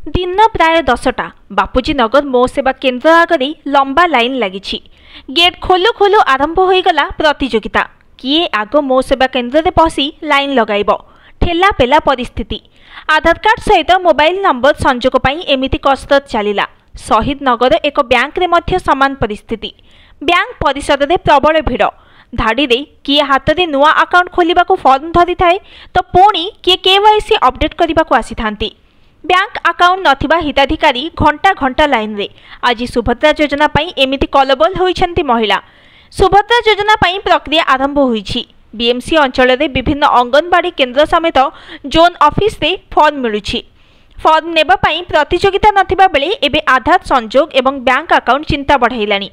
दिन प्राय 10टा बापूजी नगर मो सेवा केन्द्र आगे लंबा लाइन लगी। गेट खोलु खोलु आरंभ हो गला प्रतियोगिता। किए आग मो सेवा केन्द्र में पशि लाइन लगाइब ठेला पेला परिस्थिति। आधार कार्ड सहित मोबाइल नंबर संजोग पर एमिति कसरत चलिला। शहीद नगर एक बैंक रे मध्य समान परिस्थिति। बैंक परिसर में प्रबल भिड़। धाड़ी रे किए हाथ में नुआ अकाउंट खोलिबा को फॉर्म धरी थाए तो पुणी किए केवाईसी अपडेट करने को आसी थांती। बैंक अकाउंट नथिबा हिताधिकारी घंटा घंटा लाइन रे। आज सुभद्रा योजना पाई एमिति कलबल होइछंती महिला। सुभद्रा योजना पाई प्रक्रिया आरंभ होइछि। बीएमसी अंचल रे विभिन्न अंगनवाड़ी केन्द्र समेत जोन ऑफिस रे फॉर्म मिलुछि। फॉर्म नेबा पाई प्रतियोगिता नथिबा बेले एबे आधार संजोग एवं बैंक अकाउंट चिंता बढ़ाइलानी।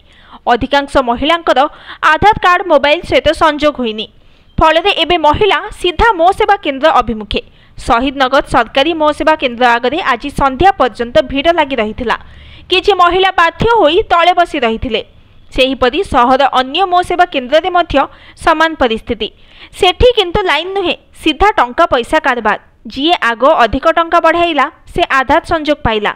अधिकांश महिलांकर आधार कार्ड मोबाइल सहित संजोग होइनी। फल एबे महिला सीधा मो सेवा केन्द्र अभिमुखे। शहीद नगर सरकारी मो सेवा केन्द्र आगे आज संध्या पर्यंत भिड़ लगी रही। किछि महिला बाध्य होई तले बसी रही। सेहीपरि सहर अन्य मो सेवा केन्द्र में मध्य समान परिस्थिति। सेठी किंतु लाइन नुहे सीधा टंका पैसा कारबार। जी आग अधिक टंका बढ़ाइला से आधार संजोग पाइला।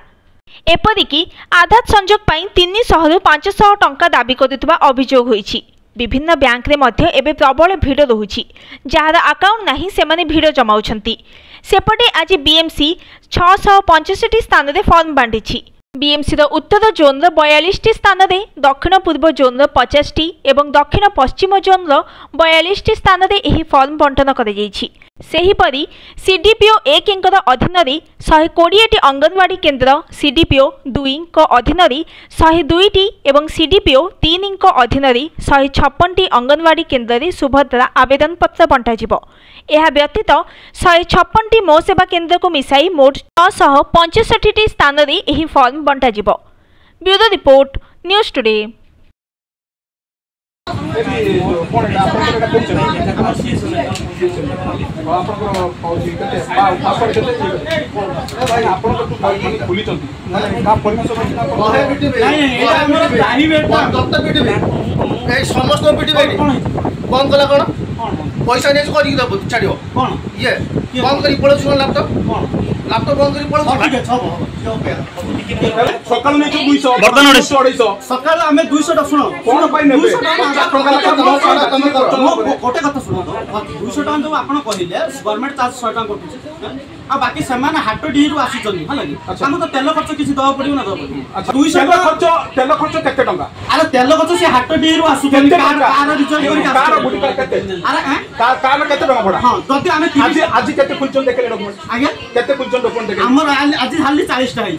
एपरिकी आधार संजोग पाई 300 रु 500 टंका दाबी करुवा अभियोग होइछि। विभिन्न बैंक रे मध्य एबे प्रबल भिड़ रहुछि। जार अकाउंट नाही सेमाने भिड़ जमाउछंती। सेपटे आज बीएमसी 665 स्थान रे फॉर्म बांटिछि। बीएमसी रो उत्तर जोन रो 42 टी स्थान रे, दक्षिण पूर्व जोन रो 50 टी एवं दक्षिण पश्चिम जोन रो 42 टी स्थान रे एही फॉर्म बंटन करा जायछि। सेहीपरि सीडीपीओ 1 इंकर अधीन 120 टी अंगनवाड़ी केन्द्र, सीडीपीओ 2 को अधीन 102 टी एवं सीडीपीओ 3 इंको अधीन 156 टी अंगनवाड़ी केन्द्र रे सुभद्रा आवेदन पत्र बंटाजिबो। यह व्यतीत 156 टी मो सेवा केन्द्र को मिसाई मोट 665 टी स्थान रे एही फॉर्म बंटाजिबो। Bureau report news today. समस्त बंद कला कौन पैसा नहीं छाड़ ये बंद कर पड़ो लैपटॉप लैपटॉप बंद कर पड़ो सकाल आम 200 शुण गोटे कथा शुण 200 टाँग जो आप कहले गवर्नमेंट चार्ज 100 टाँग कटुचे आ बाकी सेमाने हाट डी रु आसीचनी हला कि हमको तो तेल खर्च किसी दवा पड़ियो ना दवा 200 तेल खर्च केते टंका अरे तेल खर्च से हाट डी रु आसी कार रिजल्ट करी कार बुटी केते अरे कार केते टंका पड़ा हां जति आमे आज केते खुलचन देखले डॉक्यूमेंट आगे केते खुलचन डॉक्यूमेंट देखले हमर आज हाली 40 टा है।